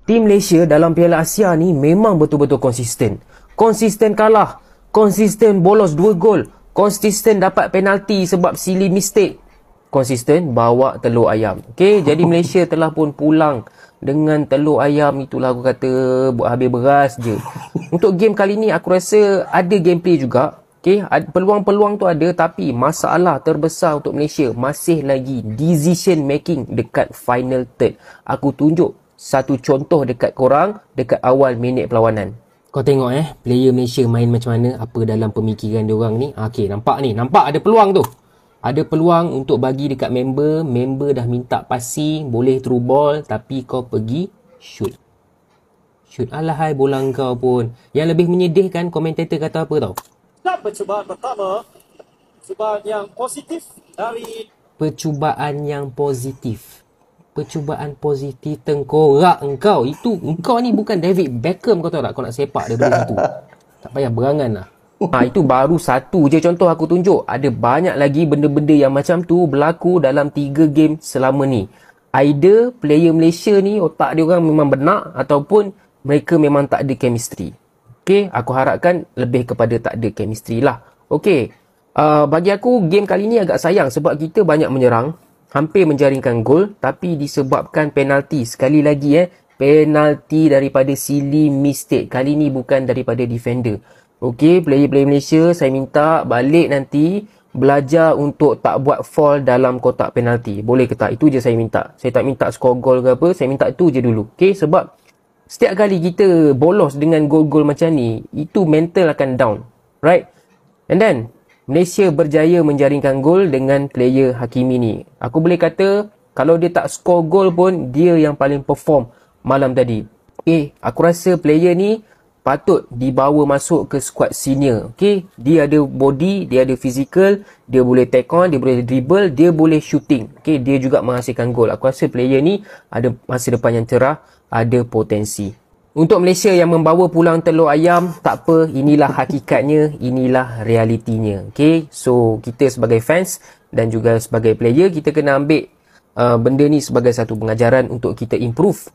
Tim Malaysia dalam Piala Asia ni memang betul-betul konsisten. Konsisten kalah, konsisten bolos 2 gol, konsisten dapat penalti sebab silly mistake, konsisten bawa telur ayam. Okey, jadi Malaysia telah pun pulang dengan telur ayam. Itulah aku kata, buat habis beras je. Untuk game kali ni aku rasa ada gameplay juga. Okey, peluang-peluang tu ada, tapi masalah terbesar untuk Malaysia masih lagi decision making dekat final third. Aku tunjuk satu contoh dekat korang dekat awal minit perlawanan. Kau tengok player Malaysia main macam mana, apa dalam pemikiran diorang ni. Okey, nampak ada peluang tu. Ada peluang untuk bagi dekat member dah minta passing, boleh through ball, tapi kau pergi shoot. Alahai bola kau pun. Yang lebih menyedihkan, komentator kata apa tau? Dan percubaan pertama, percubaan yang positif dari... Percubaan positif tengkorak engkau. Itu, engkau ni bukan David Beckham, kau tahu tak? Kau nak sepak daripada situ. Tak payah berangan lah. Itu baru satu je contoh aku tunjuk. Ada banyak lagi benda-benda yang macam tu berlaku dalam 3 game selama ni. Either player Malaysia ni otak dia orang memang benak, ataupun mereka memang tak ada chemistry. Okay, aku harapkan lebih kepada tak ada chemistry lah. Okay, bagi aku game kali ni agak sayang sebab kita banyak menyerang, hampir menjaringkan gol, tapi disebabkan penalti. Sekali lagi penalti daripada silly mistake. Kali ni bukan daripada defender. Okey, player-player Malaysia, saya minta balik nanti belajar untuk tak buat foul dalam kotak penalti. Boleh ke tak? Itu je saya minta. Saya tak minta skor gol ke apa, saya minta itu je dulu. Okey, sebab setiap kali kita bolos dengan gol-gol macam ni, itu mental akan down. Right? And then Malaysia berjaya menjaringkan gol dengan player Hakimi ni. Aku boleh kata, kalau dia tak skor gol pun, dia yang paling perform malam tadi. Aku rasa player ni patut dibawa masuk ke squad senior. Dia ada body, dia ada physical, dia boleh take on, dia boleh dribble, dia boleh shooting. Dia juga menghasilkan gol. Aku rasa player ni ada masa depan yang cerah, ada potensi. Untuk Malaysia yang membawa pulang telur ayam, tak apa, inilah hakikatnya, inilah realitinya. So kita sebagai fans dan juga sebagai player, kita kena ambil benda ni sebagai satu pengajaran untuk kita improve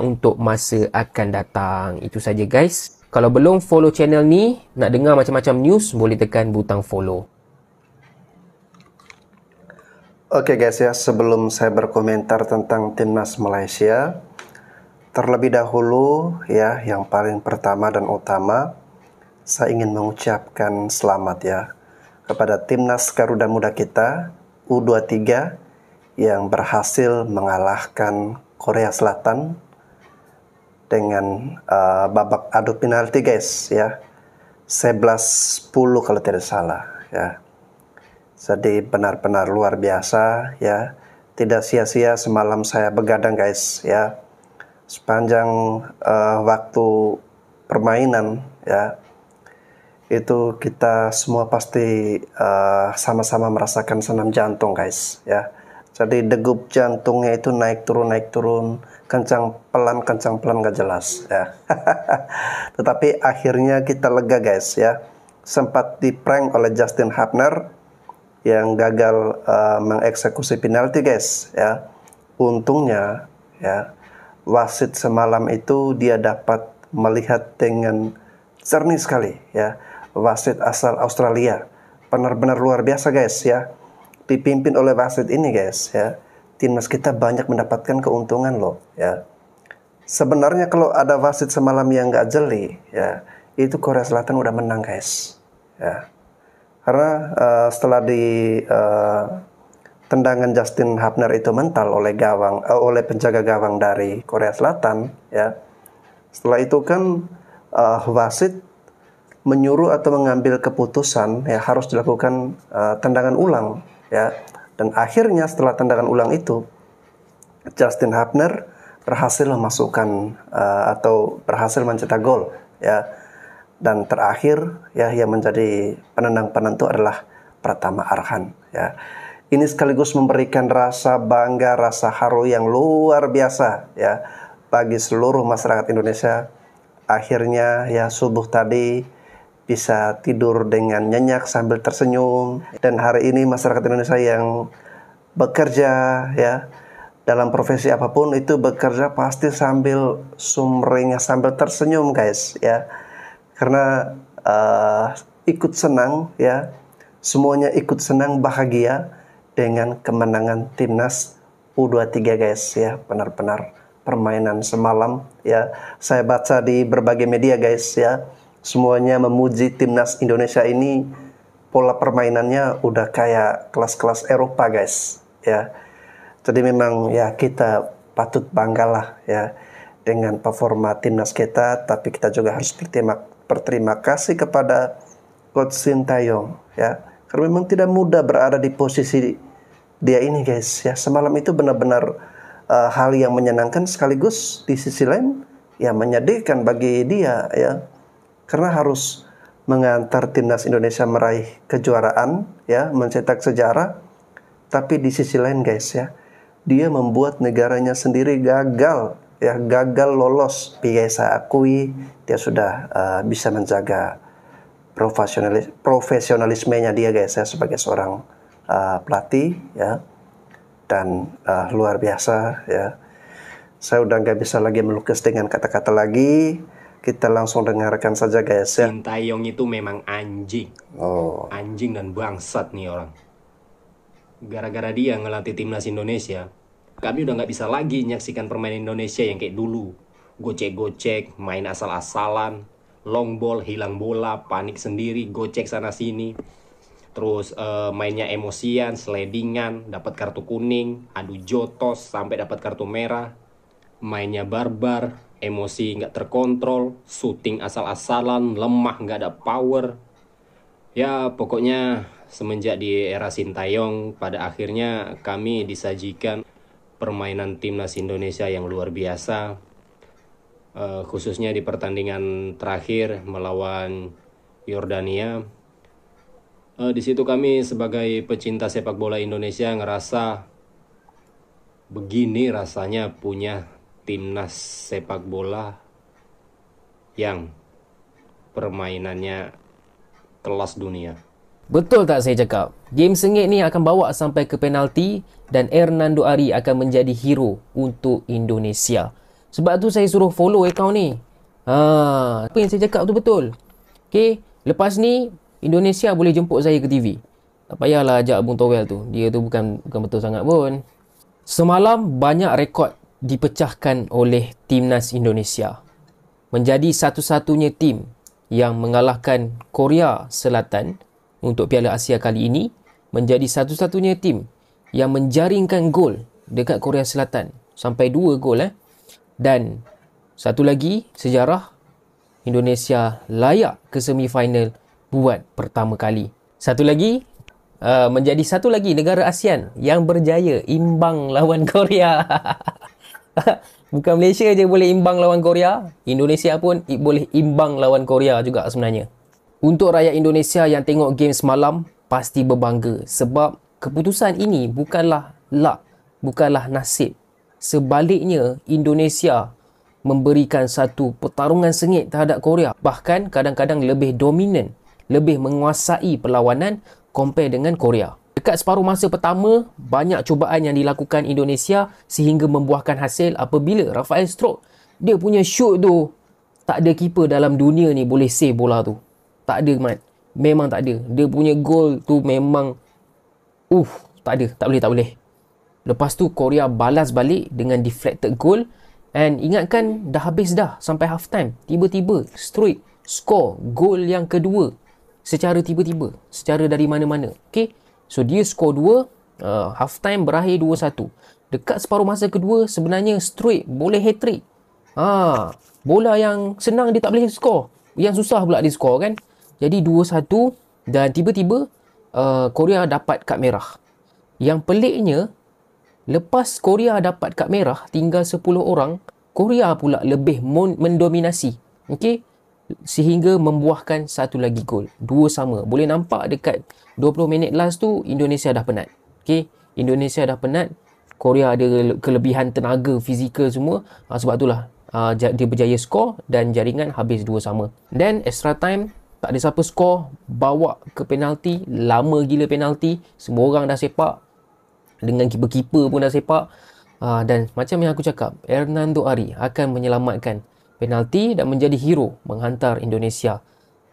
untuk masa akan datang. Itu saja guys. Kalau belum follow channel ni, nak dengar macam-macam news, boleh tekan butang follow. Oke guys ya, sebelum saya berkomentar tentang timnas Malaysia, terlebih dahulu ya, yang paling pertama dan utama, saya ingin mengucapkan selamat ya kepada timnas Garuda Muda kita U23 yang berhasil mengalahkan Korea Selatan dengan babak adu penalti guys ya, 11-10 kalau tidak salah ya. Jadi benar-benar luar biasa ya, tidak sia-sia semalam saya begadang guys ya. Sepanjang waktu permainan ya, itu kita semua pasti sama-sama merasakan senam jantung guys ya. Jadi degup jantungnya itu naik turun, kencang pelan gak jelas ya. Tetapi akhirnya kita lega guys ya. Sempat diprank oleh Justin Hubner yang gagal mengeksekusi penalti guys ya. Untungnya ya, wasit semalam itu dia dapat melihat dengan jernih sekali ya. Wasit asal Australia, benar-benar luar biasa guys ya. Dipimpin oleh wasit ini guys ya, timnas kita banyak mendapatkan keuntungan loh ya. Sebenarnya kalau ada wasit semalam yang gak jeli ya, itu Korea Selatan udah menang guys ya. Karena setelah di tendangan Justin Hubner itu mental oleh oleh penjaga gawang dari Korea Selatan ya. Setelah itu kan wasit menyuruh atau mengambil keputusan ya, harus dilakukan tendangan ulang ya. Dan akhirnya setelah tendangan ulang itu, Justin Hubner berhasil memasukkan atau berhasil mencetak gol ya. Dan terakhir ya, yang menjadi penendang penentu adalah Pratama Arhan ya. Ini sekaligus memberikan rasa bangga, rasa haru yang luar biasa ya bagi seluruh masyarakat Indonesia. Akhirnya ya, subuh tadi bisa tidur dengan nyenyak sambil tersenyum. Dan hari ini masyarakat Indonesia yang bekerja ya, dalam profesi apapun itu bekerja pasti sambil sumringah, sambil tersenyum guys ya. Karena ikut senang ya, semuanya ikut senang bahagia dengan kemenangan timnas U23 guys ya. Benar-benar permainan semalam ya, saya baca di berbagai media guys ya, semuanya memuji timnas Indonesia ini. Pola permainannya udah kayak kelas-kelas Eropa guys ya. Jadi memang ya kita patut banggalah ya dengan performa timnas kita, tapi kita juga harus berterima kasih kepada Coach Sintayong ya, karena memang tidak mudah berada di posisi dia ini guys ya. Semalam itu benar-benar hal yang menyenangkan sekaligus di sisi lain ya menyedihkan bagi dia ya, karena harus mengantar timnas Indonesia meraih kejuaraan ya, mencetak sejarah, tapi di sisi lain guys ya, dia membuat negaranya sendiri gagal ya, gagal lolos. Tapi saya akui dia sudah bisa menjaga profesionalismenya dia guys ya, sebagai seorang pelatih ya, dan luar biasa ya. Saya udah nggak bisa lagi melukis dengan kata-kata lagi. Kita langsung dengarkan saja guys ya. Sintayong itu memang anjing. Anjing dan bangsat nih orang. Gara-gara dia ngelatih timnas Indonesia, kami udah nggak bisa lagi nyaksikan permainan Indonesia yang kayak dulu. Gocek-gocek, main asal-asalan, long ball, hilang bola, panik sendiri, gocek sana-sini. Terus mainnya emosian, sledingan, dapat kartu kuning, adu jotos, sampai dapat kartu merah. Mainnya barbar, emosi nggak terkontrol, syuting asal-asalan, lemah, nggak ada power. Ya pokoknya semenjak di era Sintayong, pada akhirnya kami disajikan permainan timnas Indonesia yang luar biasa. Khususnya di pertandingan terakhir melawan Yordania. Di situ kami sebagai pecinta sepak bola Indonesia ngerasa begini rasanya punya timnas sepak bola yang permainannya kelas dunia. Betul tak saya cakap? Game sengit ni akan bawa sampai ke penalti dan Hernando Ari akan menjadi hero untuk Indonesia. Sebab tu saya suruh follow akaun ni. Apa yang saya cakap tu betul. Okay, lepas ni Indonesia boleh jemput saya ke TV. Tak payahlah ajak Abang Towel tu. Dia tu bukan betul sangat pun. Semalam banyak rekod dipecahkan oleh timnas Indonesia. Menjadi satu-satunya tim yang mengalahkan Korea Selatan untuk Piala Asia kali ini, menjadi satu-satunya tim yang menjaringkan gol dekat Korea Selatan. Sampai 2 gol Dan satu lagi sejarah, Indonesia layak ke semifinal buat pertama kali. Satu lagi, menjadi satu lagi negara ASEAN yang berjaya imbang lawan Korea. Bukan Malaysia je boleh imbang lawan Korea, Indonesia pun boleh imbang lawan Korea juga sebenarnya. Untuk rakyat Indonesia yang tengok game semalam, pasti berbangga sebab keputusan ini bukanlah luck, bukanlah nasib. Sebaliknya, Indonesia memberikan satu pertarungan sengit terhadap Korea. Bahkan kadang-kadang lebih dominan, lebih menguasai perlawanan compare dengan Korea. Dekat separuh masa pertama, banyak cubaan yang dilakukan Indonesia sehingga membuahkan hasil apabila Rafael Struijk, dia punya shoot tu, tak ada keeper dalam dunia ni boleh save bola tu. Tak ada, Mat. Memang tak ada. Dia punya gol tu memang tak ada. Tak boleh. Lepas tu Korea balas balik dengan deflected goal. And ingatkan dah habis dah sampai half time. Tiba-tiba Struijk score gol yang kedua secara tiba-tiba. Secara dari mana-mana. Okay. So dia skor 2, half time berakhir 2-1. Dekat separuh masa kedua sebenarnya Struijk boleh hat-trick. Bola yang senang dia tak boleh skor, yang susah pula dia skor kan. Jadi 2-1 dan tiba-tiba Korea dapat kad merah. Yang peliknya, lepas Korea dapat kad merah tinggal 10 orang, Korea pula lebih mendominasi. Okey, sehingga membuahkan satu lagi gol. 2 sama. Boleh nampak dekat 20 minit last tu Indonesia dah penat. Okey, Indonesia dah penat. Korea ada kelebihan tenaga, fizikal semua. Sebab itulah dia berjaya skor dan jaringan habis 2 sama. Dan extra time tak ada siapa skor, bawa ke penalti. Lama gila penalti. Semua orang dah sepak. Dengan keeper-keeper pun dah sepak. Dan macam yang aku cakap, Hernando Ari akan menyelamatkan penalti dan menjadi hero menghantar Indonesia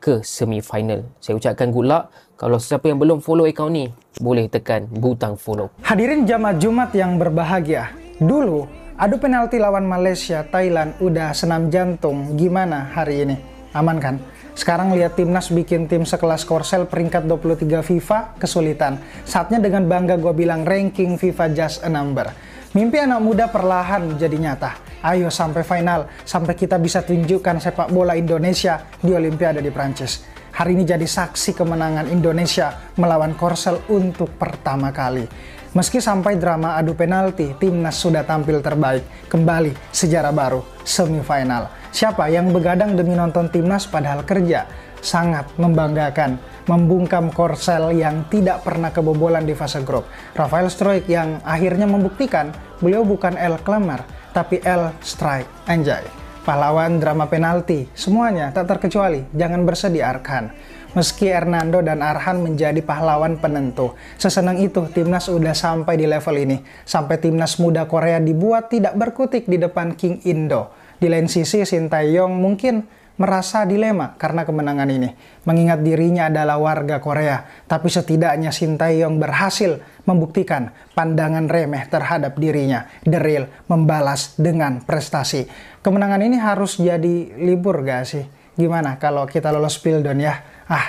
ke semi-final. Saya ucapkan good luck. Kalau siapa yang belum follow akaun ni, boleh tekan butang follow. Hadirin jamaah Jumat yang berbahagia. Dulu, adu penalti lawan Malaysia, Thailand udah senam jantung. Gimana hari ini? Aman kan? Sekarang lihat timnas bikin tim sekelas Korsel peringkat 23 FIFA kesulitan. Saatnya dengan bangga gue bilang ranking FIFA just a number. Mimpi anak muda perlahan jadi nyata. Ayo sampai final, sampai kita bisa tunjukkan sepak bola Indonesia di Olimpiade di Prancis. Hari ini jadi saksi kemenangan Indonesia melawan Korsel untuk pertama kali. Meski sampai drama adu penalti, timnas sudah tampil terbaik. Kembali sejarah baru, semifinal. Siapa yang begadang demi nonton timnas padahal kerja? Sangat membanggakan, membungkam Korsel yang tidak pernah kebobolan di fase grup. Rafael Struijk yang akhirnya membuktikan beliau bukan El Klemmer, tapi El Strike. Anjay, pahlawan drama penalti, semuanya tak terkecuali, jangan bersedih Arhan. Meski Hernando dan Arhan menjadi pahlawan penentu, sesenang itu timnas udah sampai di level ini. Sampai timnas muda Korea dibuat tidak berkutik di depan King Indo. Di lain sisi, Shin Tae-yong mungkin merasa dilema karena kemenangan ini. Mengingat dirinya adalah warga Korea, tapi setidaknya Shin Tae-yong berhasil membuktikan pandangan remeh terhadap dirinya. The Real membalas dengan prestasi. Kemenangan ini harus jadi libur gak sih? Gimana kalau kita lolos Pildon ya?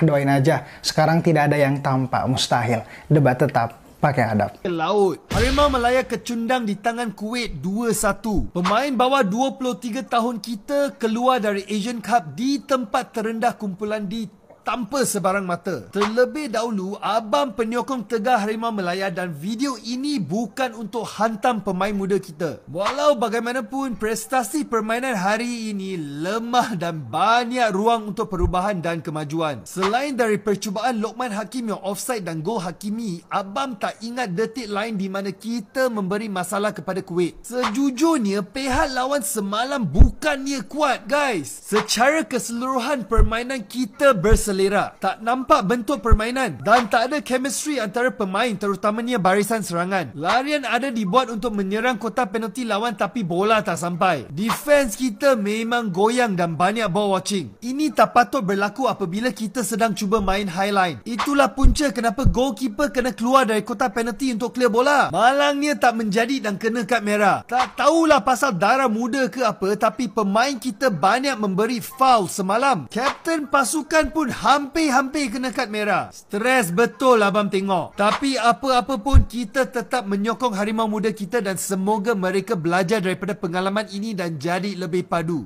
Doain aja. Sekarang tidak ada yang tampak mustahil. Debat tetap pakai adab. Laut. Harimau Malaya kecundang di tangan Kuwait 2-1. Pemain bawah 23 tahun kita keluar dari Asian Cup di tempat terendah kumpulan D tanpa sebarang mata. Terlebih dahulu, abang penyokong tegar Harimau Malaya dan video ini bukan untuk hantam pemain muda kita. Walau bagaimanapun, prestasi permainan hari ini lemah dan banyak ruang untuk perubahan dan kemajuan. Selain dari percubaan Lokman Hakim yang offside dan gol Hakimi, abang tak ingat detik lain di mana kita memberi masalah kepada Kuwait. Sejujurnya, pihak lawan semalam bukannya kuat guys. Secara keseluruhan permainan kita berselera. Tak nampak bentuk permainan dan tak ada chemistry antara pemain, terutamanya barisan serangan. Larian ada dibuat untuk menyerang kotak penalti lawan tapi bola tak sampai. Defense kita memang goyang dan banyak ball watching. Ini tak patut berlaku apabila kita sedang cuba main highline. Itulah punca kenapa goalkeeper kena keluar dari kotak penalti untuk clear bola. Malangnya tak menjadi dan kena kad merah. Tak tahulah pasal darah muda ke apa, tapi pemain kita banyak memberi foul semalam. Kapten pasukan pun hampir-hampir kena kad merah. Stres betul abang tengok. Tapi apa-apa pun kita tetap menyokong harimau muda kita dan semoga mereka belajar daripada pengalaman ini dan jadi lebih padu.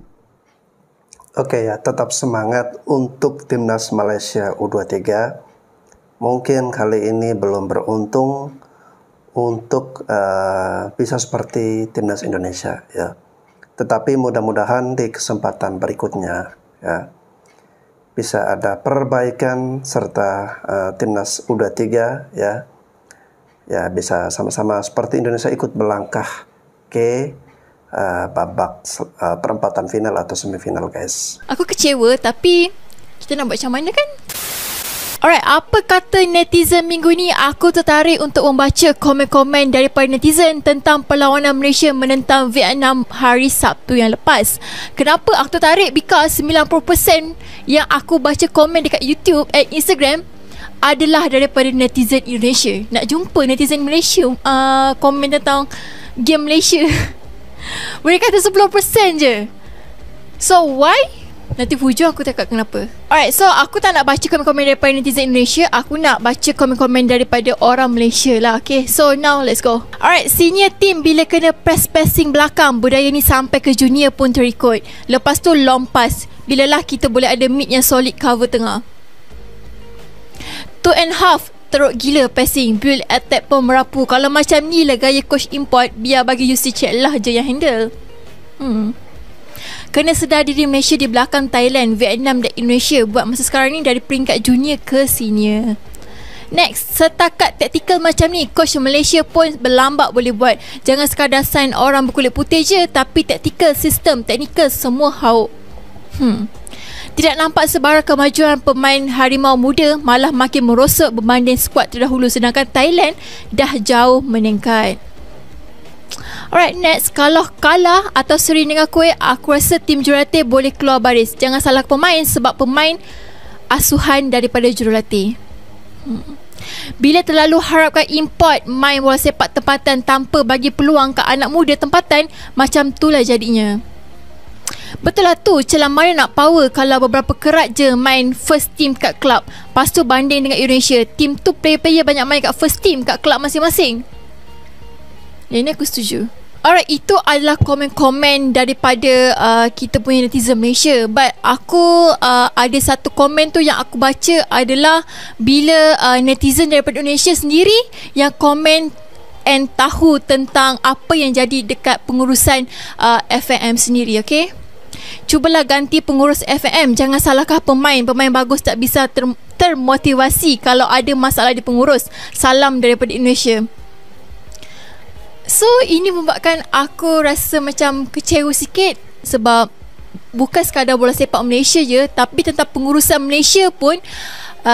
Oke ya, tetap semangat untuk timnas Malaysia U23. Mungkin kali ini belum beruntung untuk bisa seperti timnas Indonesia ya. Tetapi mudah-mudahan di kesempatan berikutnya ya bisa ada perbaikan serta timnas U23 ya bisa sama-sama seperti Indonesia ikut melangkah ke babak perempatan final atau semifinal guys. Aku kecewa tapi kita nak buat macam mana kan? Alright, apa kata netizen minggu ni? Aku tertarik untuk membaca komen-komen daripada netizen tentang perlawanan Malaysia menentang Vietnam hari Sabtu yang lepas. Kenapa aku tertarik? Because 90% yang aku baca komen dekat YouTube and Instagram adalah daripada netizen Indonesia. Nak jumpa netizen Malaysia komen tentang game Malaysia. Mereka kata 10% je. So why? Nanti hujung aku cakap kenapa. Alright, so aku tak nak baca komen-komen daripada netizen Indonesia. Aku nak baca komen-komen daripada orang Malaysia lah. Okay, so now let's go. Alright, senior team bila kena press-passing belakang, budaya ni sampai ke junior pun terikut. Lepas tu long pass. Bilalah kita boleh ada mid yang solid cover tengah. 2.5 teruk gila passing. Build attack pun merapu. Kalau macam ni lah gaya coach import, biar bagi UC check lah je yang handle. Kena sedar diri Malaysia di belakang Thailand, Vietnam dan Indonesia buat masa sekarang ni dari peringkat junior ke senior. Next, setakat taktikal macam ni, coach Malaysia pun berlambak boleh buat. Jangan sekadar sign orang berkulit putih je, tapi taktikal, sistem, teknikal semua hauk. Tidak nampak sebarang kemajuan pemain Harimau Muda, malah makin merosot berbanding skuad terdahulu, sedangkan Thailand dah jauh meningkat. Alright, next. Kalau kalah atau seri dengan Kuwait, aku rasa tim jurulatih boleh keluar baris. Jangan salah pemain sebab pemain asuhan daripada jurulatih. Bila terlalu harapkan import main bola sepak tempatan tanpa bagi peluang ke anak muda tempatan, macam itulah jadinya. Betul lah tu, celah mana nak power kalau beberapa kerat je main first team kat klub. Lepas tu banding dengan Indonesia, team tu player-player banyak main kat first team kat klub masing-masing. Yang ni aku setuju. Alright, itu adalah komen-komen daripada kita punya netizen Malaysia. But aku ada satu komen tu yang aku baca adalah bila netizen daripada Indonesia sendiri yang komen and tahu tentang apa yang jadi dekat pengurusan FNM sendiri, okay? Cubalah ganti pengurus FNM. Jangan salahkan pemain. Pemain bagus tak bisa termotivasi kalau ada masalah di pengurus. Salam daripada Indonesia. So, ini membuatkan aku rasa macam kecewa sikit sebab bukan sekadar bola sepak Malaysia je, tapi tentang pengurusan Malaysia pun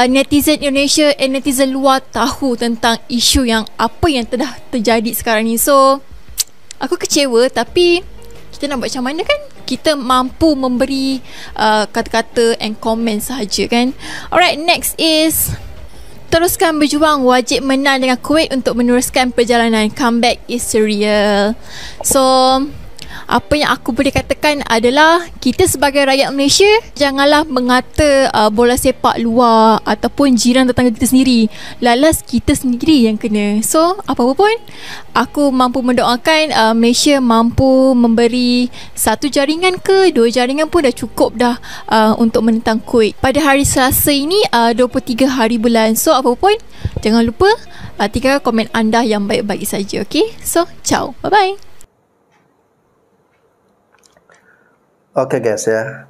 netizen Indonesia dan netizen luar tahu tentang isu yang apa yang telah terjadi sekarang ni. So, aku kecewa, tapi kita nak buat macam mana kan? Kita mampu memberi kata-kata and comment sahaja kan. Alright, next is teruskan berjuang, wajib menang dengan Kuwait untuk meneruskan perjalanan. Comeback is real. So, apa yang aku boleh katakan adalah kita sebagai rakyat Malaysia janganlah mengata bola sepak luar ataupun jiran tetangga kita sendiri. Lalas kita sendiri yang kena. So, apa-apa pun aku mampu mendoakan Malaysia mampu memberi satu jaringan ke dua jaringan pun dah cukup dah untuk menentang Kuwait. Pada hari Selasa ini 23 hari bulan. So, apa-apa pun jangan lupa tinggalkan komen anda yang baik-baik saja. Okay? So, ciao. Bye-bye. Oke guys ya,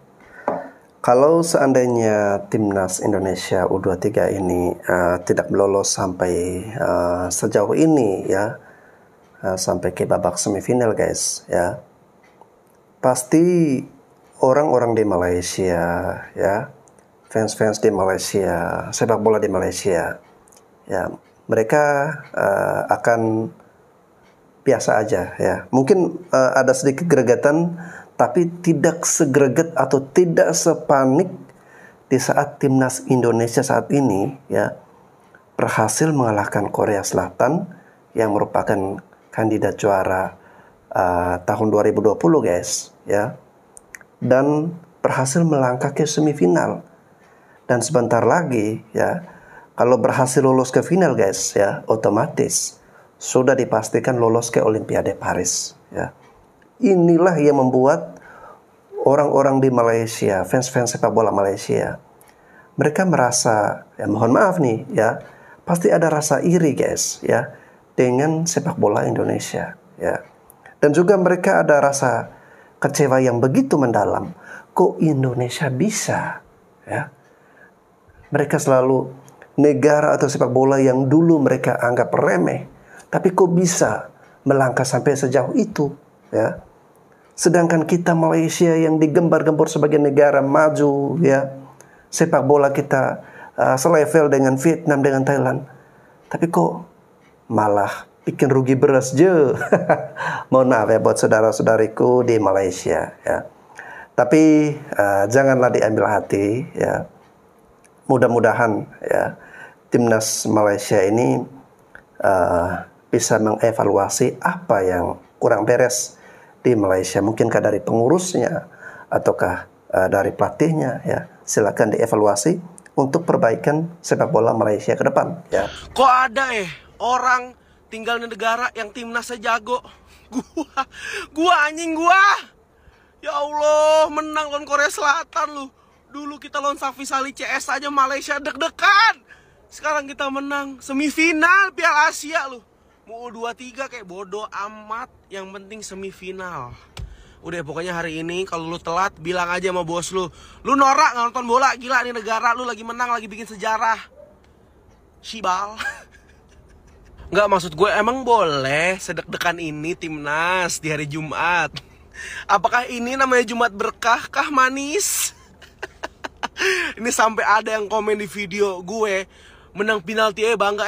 kalau seandainya timnas Indonesia U23 ini tidak lolos sampai sejauh ini ya, sampai ke babak semifinal guys ya, pasti orang-orang di Malaysia ya, fans-fans di Malaysia, sepak bola di Malaysia ya, mereka akan biasa aja ya. Mungkin ada sedikit gregetan, tapi tidak segreget atau tidak sepanik di saat timnas Indonesia saat ini ya berhasil mengalahkan Korea Selatan yang merupakan kandidat juara tahun 2020 guys ya, dan berhasil melangkah ke semifinal. Dan sebentar lagi ya, kalau berhasil lolos ke final guys ya, otomatis sudah dipastikan lolos ke Olimpiade Paris ya. Inilah yang membuat orang-orang di Malaysia, fans-fans sepak bola Malaysia, mereka merasa, ya mohon maaf nih ya, pasti ada rasa iri guys ya dengan sepak bola Indonesia ya. Dan juga mereka ada rasa kecewa yang begitu mendalam. Kok Indonesia bisa ya? Mereka selalu negara atau sepak bola yang dulu mereka anggap remeh, tapi kok bisa melangkah sampai sejauh itu ya? Sedangkan kita Malaysia yang digembar-gembor sebagai negara maju ya, sepak bola kita selevel dengan Vietnam, dengan Thailand, tapi kok malah bikin rugi beras je. Mohon maaf ya buat saudara-saudariku di Malaysia ya. Tapi janganlah diambil hati ya. Mudah-mudahan ya timnas Malaysia ini bisa mengevaluasi apa yang kurang beres di Malaysia, mungkinkah dari pengurusnya ataukah dari pelatihnya ya. Silakan dievaluasi untuk perbaikan sepak bola Malaysia ke depan ya. Kok ada orang tinggal di negara yang timnasnya jago? Gua anjing gua. Ya Allah, menang lawan Korea Selatan lu. Dulu kita lawan Safisali CS aja Malaysia deg-degan. Sekarang kita menang semifinal Piala Asia lu. Mau U23 kayak bodoh amat, yang penting semifinal. Udah pokoknya hari ini kalau lu telat bilang aja sama bos lu. Lu norak nggak nonton bola, gila nih negara lu lagi menang, lagi bikin sejarah. Sibal. Nggak, maksud gue emang boleh sedek-dekan ini timnas di hari Jumat. Apakah ini namanya Jumat berkah kah manis? Ini sampai ada yang komen di video gue menang penalti bangga.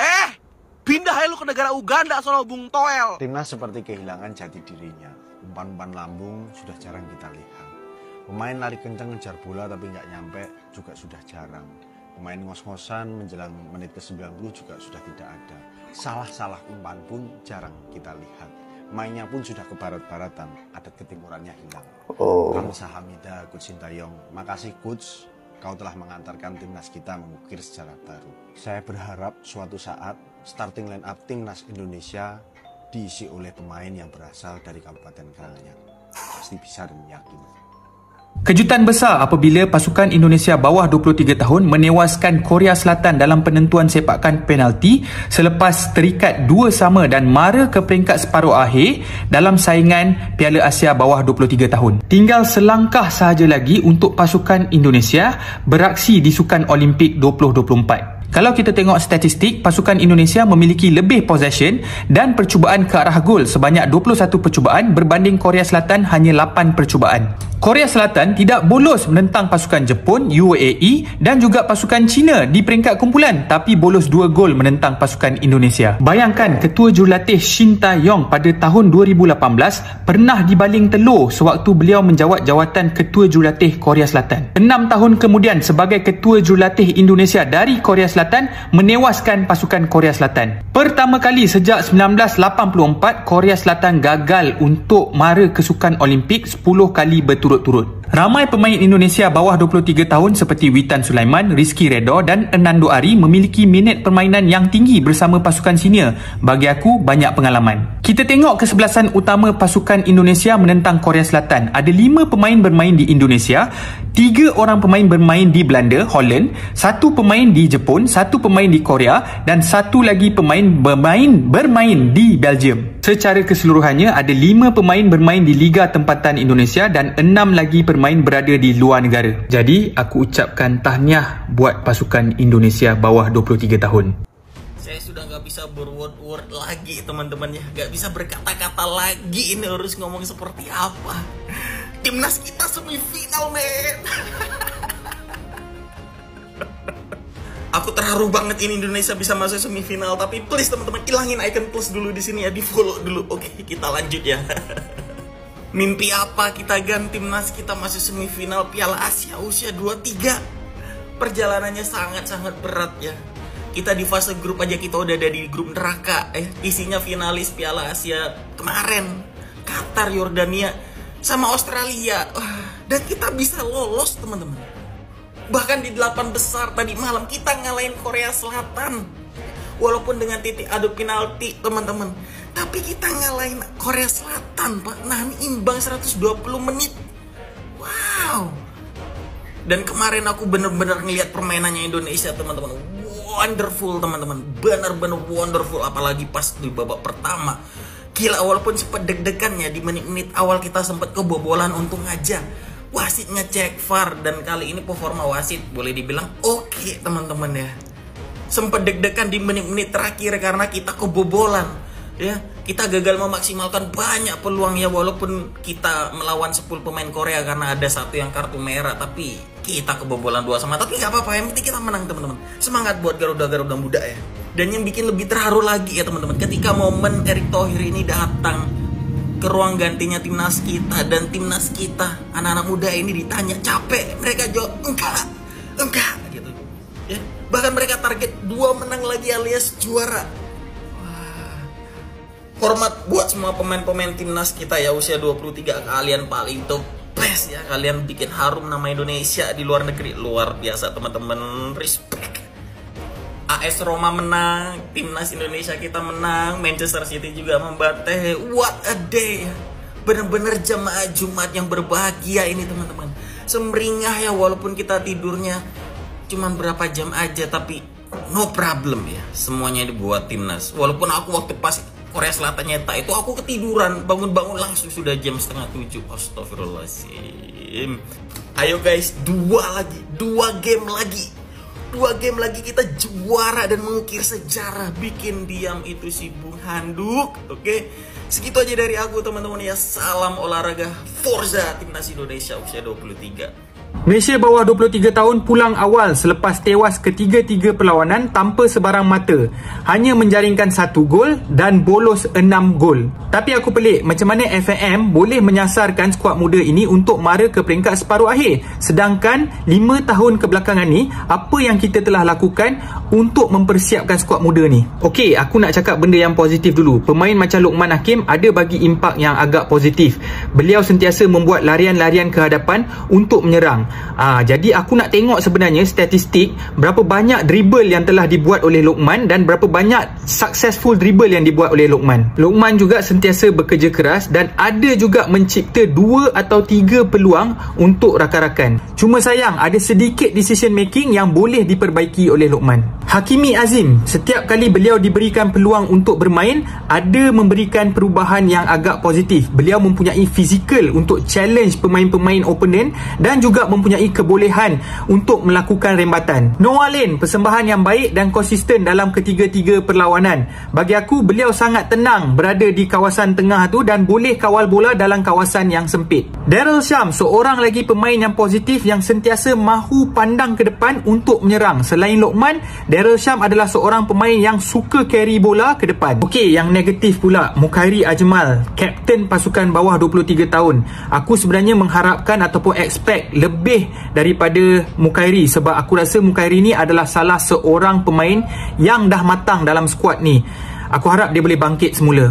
Pindah aja lu ke negara Uganda sono Bung Toel. Timnas seperti kehilangan jati dirinya. Umpan-umpan lambung sudah jarang kita lihat. Pemain lari kencang ngejar bola tapi nggak nyampe juga sudah jarang. Pemain ngos-ngosan menjelang menit ke-90 juga sudah tidak ada. Salah-salah umpan pun jarang kita lihat. Mainnya pun sudah ke barat-baratan, adat ketimurannya hilang. Kamsa Hamida, Coach Sintayong. Makasih Coach, kau telah mengantarkan timnas kita mengukir sejarah baru. Saya berharap suatu saat starting line up timnas Indonesia diisi oleh pemain yang berasal dari Kabupaten Karanganyar. Pasti bisa dan yakin. Kejutan besar apabila pasukan Indonesia bawah 23 tahun menewaskan Korea Selatan dalam penentuan sepakan penalti selepas terikat 2-2 dan mara ke peringkat separuh akhir dalam saingan Piala Asia bawah 23 tahun. Tinggal selangkah sahaja lagi untuk pasukan Indonesia beraksi di Sukan Olimpik 2024. Kalau kita tengok statistik, pasukan Indonesia memiliki lebih possession dan percubaan ke arah gol sebanyak 21 percubaan berbanding Korea Selatan hanya 8 percubaan. Korea Selatan tidak bolos menentang pasukan Jepun, UAE dan juga pasukan China di peringkat kumpulan tapi bolos 2 gol menentang pasukan Indonesia. Bayangkan Ketua Jurulatih Shin Tae-yong pada tahun 2018 pernah dibaling telur sewaktu beliau menjawat jawatan Ketua Jurulatih Korea Selatan. 6 tahun kemudian sebagai Ketua Jurulatih Indonesia dari Korea Selatan menewaskan pasukan Korea Selatan. Pertama kali sejak 1984 Korea Selatan gagal untuk mara ke Sukan Olimpik 10 kali berturut-turut. Ramai pemain Indonesia bawah 23 tahun seperti Witan Sulaiman, Rizky Redha dan Hernando Ari memiliki minit permainan yang tinggi bersama pasukan senior. Bagi aku, banyak pengalaman. Kita tengok kesebelasan utama pasukan Indonesia menentang Korea Selatan. Ada 5 pemain bermain di Indonesia, 3 orang pemain bermain di Belanda, Holland, 1 pemain di Jepun, 1 pemain di Korea dan 1 lagi pemain bermain di Belgium. Secara keseluruhannya ada 5 pemain bermain di Liga Tempatan Indonesia dan 6 lagi pemain berada di luar negara. Jadi aku ucapkan tahniah buat pasukan Indonesia bawah 23 tahun. Saya sudah gak bisa berword-word lagi teman-teman ya. Gak bisa berkata-kata lagi ini harus ngomong seperti apa. Timnas kita semifinal men. Aku terharu banget ini Indonesia bisa masuk semifinal. Tapi please teman-teman ilangin icon plus dulu di sini ya, di follow dulu. Oke, kita lanjut ya. Mimpi apa kita ganti timnas kita masuk semifinal Piala Asia usia 23. Perjalanannya sangat-sangat berat ya. Kita di fase grup aja kita udah ada di grup neraka isinya finalis Piala Asia kemarin, Qatar, Yordania sama Australia. Dan kita bisa lolos teman-teman. Bahkan di 8 besar tadi malam kita ngalahin Korea Selatan. Walaupun dengan titik adu penalti teman-teman, tapi kita ngalahin Korea Selatan Pak. Nahan imbang 120 menit. Wow. Dan kemarin aku bener-bener ngeliat permainannya Indonesia teman-teman. Wonderful teman-teman. Bener-bener wonderful. Apalagi pas di babak pertama. Gila, walaupun sempat deg-degannya di menit-menit awal kita sempat kebobolan, untung aja wasitnya cek VAR. Dan kali ini performa wasit boleh dibilang oke teman-teman ya. Sempat deg-degan di menit-menit terakhir karena kita kebobolan ya. Kita gagal memaksimalkan banyak peluang ya, walaupun kita melawan 10 pemain Korea karena ada 1 yang kartu merah, tapi kita kebobolan 2-2. Tapi gak apa-apa, yang penting kita menang teman-teman. Semangat buat Garuda muda ya. Dan yang bikin lebih terharu lagi ya teman-teman, ketika momen Erick Thohir ini datang ke ruang gantinya timnas kita, dan timnas kita anak-anak muda ini ditanya capek, mereka jawab enggak gitu ya. Bahkan mereka target 2 menang lagi alias juara. Wah. Hormat buat semua pemain-pemain timnas kita ya usia 23, kalian paling top best ya. Kalian bikin harum nama Indonesia di luar negeri. Luar biasa teman-teman, respect. AS Roma menang, timnas Indonesia kita menang, Manchester City juga membantai. What a day. Bener-bener jemaah Jumat yang berbahagia ini teman-teman. Semeringah ya, walaupun kita tidurnya cuman berapa jam aja, tapi no problem ya. Semuanya dibuat timnas. Walaupun aku waktu pas Korea Selatan nyetak itu aku ketiduran, bangun-bangun langsung sudah jam 6:30. Astagfirullahaladzim. Ayo guys, 2 game lagi kita juara dan mengukir sejarah, bikin diam itu si Bung Handuk. Oke, segitu aja dari aku teman-teman ya. Salam olahraga, Forza Timnas Indonesia usia 23. Malaysia bawah 23 tahun pulang awal selepas tewas ketiga-tiga perlawanan tanpa sebarang mata. Hanya menjaringkan 1 gol dan bolos 6 gol. Tapi aku pelik, macam mana FAM boleh menyasarkan skuad muda ini untuk mara ke peringkat separuh akhir. Sedangkan 5 tahun kebelakangan ni, apa yang kita telah lakukan untuk mempersiapkan skuad muda ni? Okey, aku nak cakap benda yang positif dulu. Pemain macam Luqman Hakim ada bagi impak yang agak positif. Beliau sentiasa membuat larian-larian ke hadapan untuk menyerang. Jadi aku nak tengok sebenarnya statistik berapa banyak dribble yang telah dibuat oleh Luqman dan berapa banyak successful dribble yang dibuat oleh Luqman. Luqman juga sentiasa bekerja keras dan ada juga mencipta 2 atau 3 peluang untuk rakan-rakan. Cuma sayang ada sedikit decision making yang boleh diperbaiki oleh Luqman. Hakimi Azim, setiap kali beliau diberikan peluang untuk bermain, ada memberikan perubahan yang agak positif. Beliau mempunyai fizikal untuk challenge pemain-pemain opponent dan juga mempunyai kebolehan untuk melakukan rembatan. Noah Lane, persembahan yang baik dan konsisten dalam ketiga-tiga perlawanan. Bagi aku, beliau sangat tenang berada di kawasan tengah tu dan boleh kawal bola dalam kawasan yang sempit. Daryl Sham, seorang lagi pemain yang positif yang sentiasa mahu pandang ke depan untuk menyerang. Selain Luqman, Daryl Sham adalah seorang pemain yang suka carry bola ke depan. Okey, yang negatif pula, Mukhairi Ajmal, kapten pasukan bawah 23 tahun. Aku sebenarnya mengharapkan ataupun expect lebih daripada Mukhairi sebab aku rasa Mukhairi ni adalah salah seorang pemain yang dah matang dalam skuad ni. Aku harap dia boleh bangkit semula.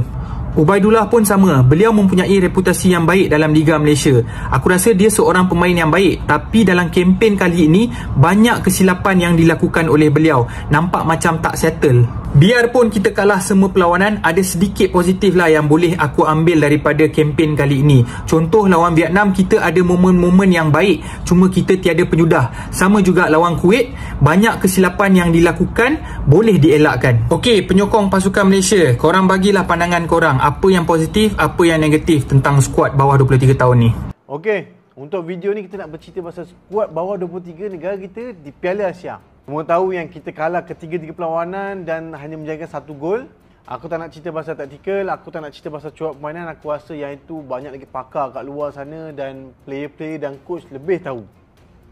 Ubaidullah pun sama, beliau mempunyai reputasi yang baik dalam Liga Malaysia. Aku rasa dia seorang pemain yang baik, tapi dalam kempen kali ini banyak kesilapan yang dilakukan oleh beliau. Nampak macam tak settle. Biarpun kita kalah semua perlawanan, ada sedikit positif lah yang boleh aku ambil daripada kempen kali ini. Contoh lawan Vietnam, kita ada momen-momen yang baik, cuma kita tiada penyudah. Sama juga lawan Kuwait, banyak kesilapan yang dilakukan, boleh dielakkan. Okey, penyokong pasukan Malaysia, korang bagilah pandangan korang. Apa yang positif, apa yang negatif tentang skuad bawah 23 tahun ni. Okey, untuk video ni kita nak bercerita pasal skuad bawah 23 negara kita di Piala Asia. Semua tahu yang kita kalah ketiga-tiga perlawanan dan hanya menjaringkan 1 gol. Aku tak nak cerita pasal taktikal, aku tak nak cerita pasal corak permainan. Aku rasa yang itu banyak lagi pakar kat luar sana dan player-player dan coach lebih tahu.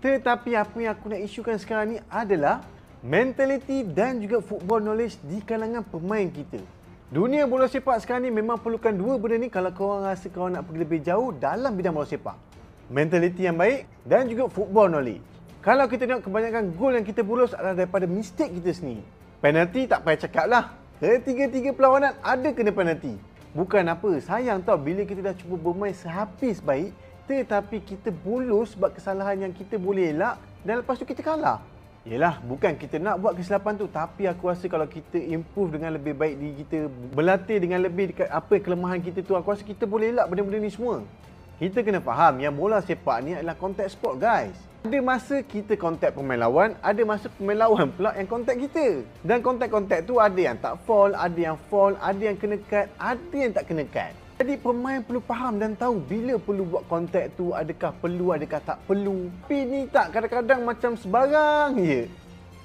Tetapi apa yang aku nak isukan sekarang ni adalah mentality dan juga football knowledge di kalangan pemain kita. Dunia bola sepak sekarang ni memang perlukan 2 benda ni kalau korang rasa korang nak pergi lebih jauh dalam bidang bola sepak. Mentality yang baik dan juga football knowledge. Kalau kita tengok kebanyakan gol yang kita bolos adalah daripada mistake kita sendiri. Penalti tak payah cakap lah. Ketiga-tiga perlawanan ada kena penalti. Bukan apa, sayang tau bila kita dah cuba bermain sehabis baik tetapi kita bolos sebab kesalahan yang kita boleh elak dan lepas tu kita kalah. Yelah, bukan kita nak buat kesilapan tu, tapi aku rasa kalau kita improve dengan lebih baik diri kita, berlatih dengan lebih dekat apa kelemahan kita tu, aku rasa kita boleh elak benda-benda ni semua. Kita kena faham yang bola sepak ni adalah contact sport, guys. Ada masa kita contact pemain lawan, ada masa pemain lawan pula yang contact kita. Dan contact-contact tu ada yang tak fall, ada yang fall, ada yang kena cut, ada yang tak kena cut. Jadi pemain perlu faham dan tahu bila perlu buat kontak tu, adakah perlu, adakah tak perlu. Tapi ni tak, kadang-kadang macam sebarang je.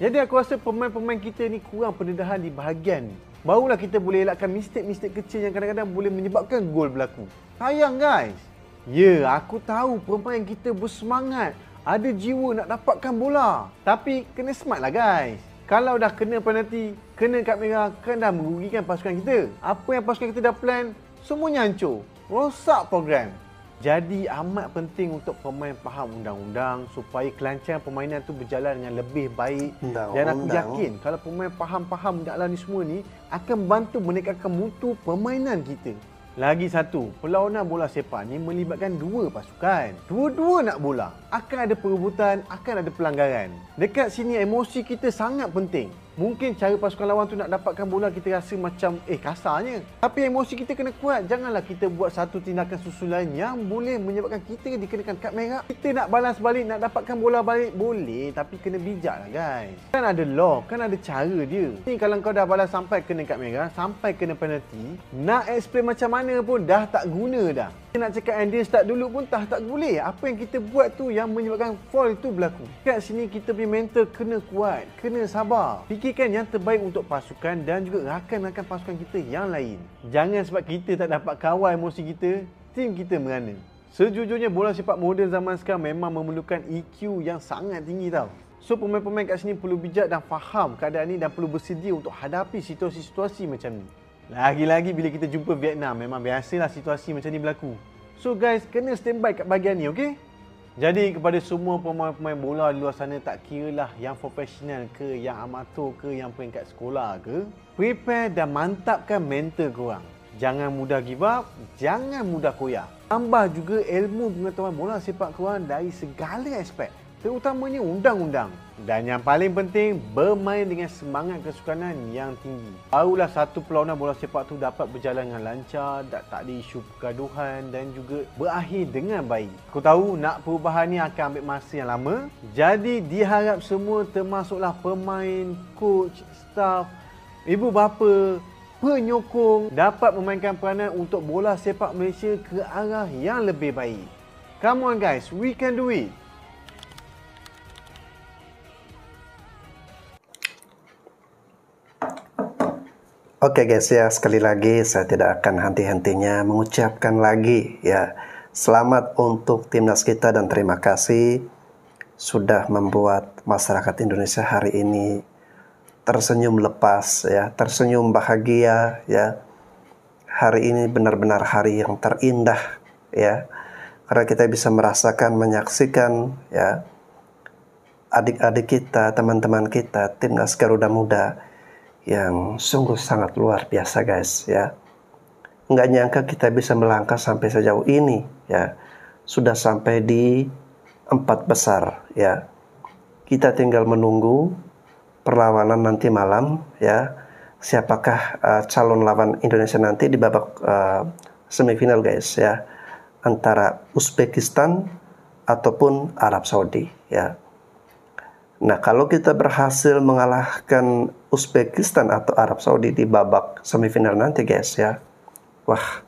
Jadi aku rasa pemain-pemain kita ni kurang pendedahan di bahagian ni. Barulah kita boleh elakkan mistik-mistik kecil yang kadang-kadang boleh menyebabkan gol berlaku. Sayang guys. Ya, aku tahu pemain kita bersemangat, ada jiwa nak dapatkan bola. Tapi kena smart lah guys. Kalau dah kena penalti, kena kad merah, kan dah merugikan pasukan kita. Apa yang pasukan kita dah plan, semuanya hancur. Rosak program. Jadi amat penting untuk pemain faham undang-undang supaya kelancaran permainan tu berjalan dengan lebih baik. Dan aku yakin kalau pemain faham-faham dalam ni semua ni akan membantu meningkatkan mutu permainan kita. Lagi satu, perlawanan bola sepak ni melibatkan 2 pasukan. Dua-dua nak bola. Akan ada perebutan, akan ada pelanggaran. Dekat sini emosi kita sangat penting. Mungkin cara pasukan lawan tu nak dapatkan bola kita rasa macam kasarnya. Tapi emosi kita kena kuat. Janganlah kita buat satu tindakan susulan yang boleh menyebabkan kita dikenakan kad merah. Kita nak balas balik, nak dapatkan bola balik boleh, tapi kena bijak lah guys. Kan ada law, kan ada cara dia. Ni kalau kau dah balas sampai kena kad merah, sampai kena penalti, nak explain macam mana pun dah tak guna dah. Nak cakap yang dia start dulu pun tak boleh. Apa yang kita buat tu yang menyebabkan fall itu berlaku. Kat sini kita punya mental kena kuat, kena sabar. Fikirkan yang terbaik untuk pasukan dan juga rakan-rakan pasukan kita yang lain. Jangan sebab kita tak dapat kawal emosi kita, tim kita merana. Sejujurnya bola sepak moden zaman sekarang memang memerlukan EQ yang sangat tinggi tau. So pemain-pemain kat sini perlu bijak dan faham keadaan ni dan perlu bersedia untuk hadapi situasi-situasi macam ni. Lagi-lagi bila kita jumpa Vietnam, memang biasalah situasi macam ni berlaku. So guys, kena standby kat bahagian ni, okey? Jadi kepada semua pemain-pemain bola di luar sana, tak kiralah yang profesional ke, yang amatur ke, yang peringkat sekolah ke, prepare dan mantapkan mental korang. Jangan mudah give up, jangan mudah koyak. Tambah juga ilmu pengetahuan bola sepak korang dari segala aspek, terutamanya undang-undang. Dan yang paling penting, bermain dengan semangat kesukanan yang tinggi. Barulah satu perlawanan bola sepak tu dapat berjalan dengan lancar, tak ada isu pergaduhan dan juga berakhir dengan baik. Aku tahu nak perubahan ni akan ambil masa yang lama. Jadi diharap semua termasuklah pemain, coach, staff, ibu bapa, penyokong dapat memainkan peranan untuk bola sepak Malaysia ke arah yang lebih baik. Come on guys, we can do it. Oke guys ya, sekali lagi saya tidak akan henti-hentinya mengucapkan lagi ya, selamat untuk timnas kita dan terima kasih sudah membuat masyarakat Indonesia hari ini tersenyum lepas ya, tersenyum bahagia ya. Hari ini benar-benar hari yang terindah ya, karena kita bisa merasakan, menyaksikan ya, adik-adik kita, teman-teman kita, timnas Garuda Muda yang sungguh sangat luar biasa guys ya. Nggak nyangka kita bisa melangkah sampai sejauh ini ya, sudah sampai di 4 besar ya. Kita tinggal menunggu perlawanan nanti malam ya, siapakah calon lawan Indonesia nanti di babak semifinal guys ya, antara Uzbekistan ataupun Arab Saudi ya. Nah, kalau kita berhasil mengalahkan Uzbekistan atau Arab Saudi di babak semifinal nanti guys ya, wah,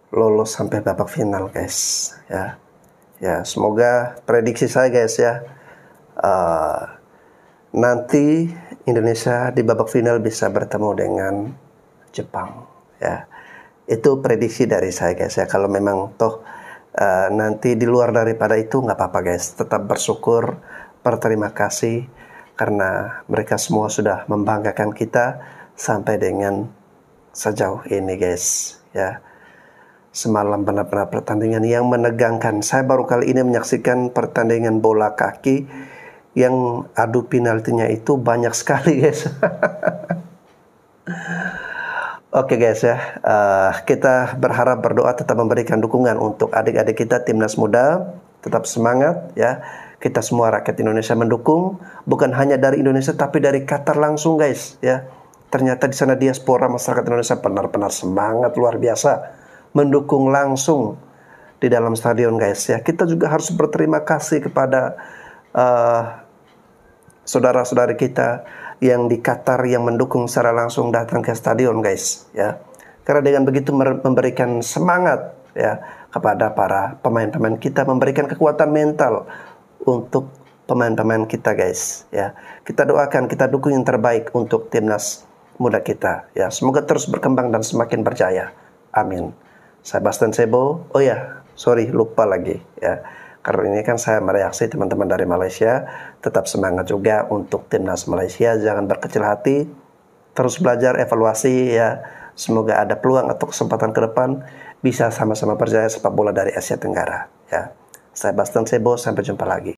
lolos sampai babak final guys ya. Ya, semoga prediksi saya guys ya, nanti Indonesia di babak final bisa bertemu dengan Jepang ya. Itu prediksi dari saya guys ya. Kalau memang toh nanti di luar daripada itu nggak apa-apa guys, tetap bersyukur, berterima kasih karena mereka semua sudah membanggakan kita sampai dengan sejauh ini guys ya. Semalam benar-benar pertandingan yang menegangkan. Saya baru kali ini menyaksikan pertandingan bola kaki yang adu penaltinya itu banyak sekali guys. Oke guys ya, kita berharap, berdoa, tetap memberikan dukungan untuk adik-adik kita timnas muda, tetap semangat ya. Kita semua rakyat Indonesia mendukung, bukan hanya dari Indonesia tapi dari Qatar langsung guys ya. Ternyata di sana diaspora masyarakat Indonesia benar-benar semangat luar biasa mendukung langsung di dalam stadion guys ya. Kita juga harus berterima kasih kepada saudara-saudari kita yang di Qatar yang mendukung secara langsung datang ke stadion guys ya. Karena dengan begitu memberikan semangat ya kepada para pemain-pemain kita, memberikan kekuatan mental untuk pemain-pemain kita guys ya. Kita doakan, kita dukung yang terbaik untuk timnas muda kita ya. Semoga terus berkembang dan semakin berjaya. Amin. Saya Bastian Sebo. Oh ya, sorry lupa lagi ya. Karena ini kan saya mereaksi teman-teman dari Malaysia, tetap semangat juga untuk timnas Malaysia, jangan berkecil hati, terus belajar, evaluasi ya. Semoga ada peluang atau kesempatan ke depan bisa sama-sama berjaya sepak bola dari Asia Tenggara ya. Saya Bastian Sebo, sampai jumpa lagi.